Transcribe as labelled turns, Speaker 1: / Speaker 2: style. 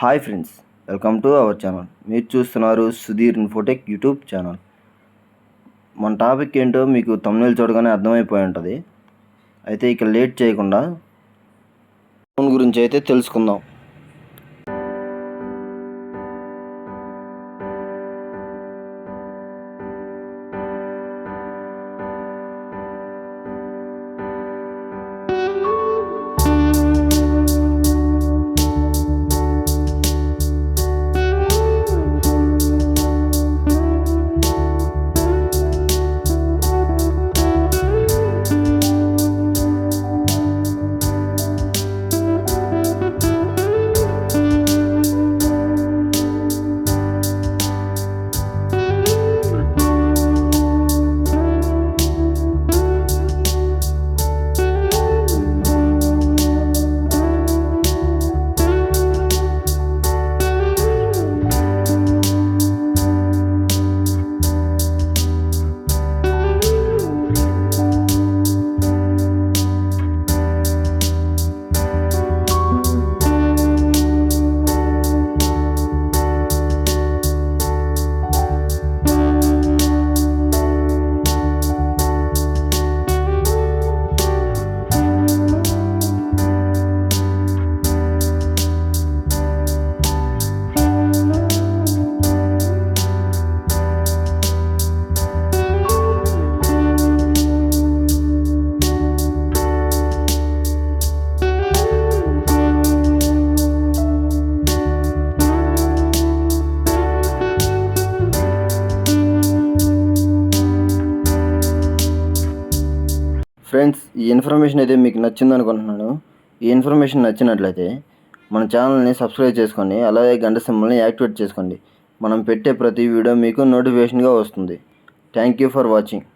Speaker 1: Hi friends, welcome to our channel. మీరు చూస్తున్నారు Sudheer Infotech YouTube channel. మన టాపిక్ ఏంటో మీకు thumbnail చూడగానే అర్థమైపోయి ఉంటుంది. అయితే ఇక లేట్ చేయకుండా ఫోన్ గురించి అయితే తెలుసుకుందాం. ఫ్రెండ్స్, ఈ ఇన్ఫర్మేషన్ అయితే మీకు నచ్చింది అనుకుంటున్నాను. ఈ ఇన్ఫర్మేషన్ నచ్చినట్లయితే మన ఛానల్ని సబ్స్క్రైబ్ చేసుకోండి, అలాగే గంట సింబల్ని యాక్టివేట్ చేసుకోండి. మనం పెట్టే ప్రతి వీడియో మీకు నోటిఫికేషన్గా వస్తుంది. Thank you for watching.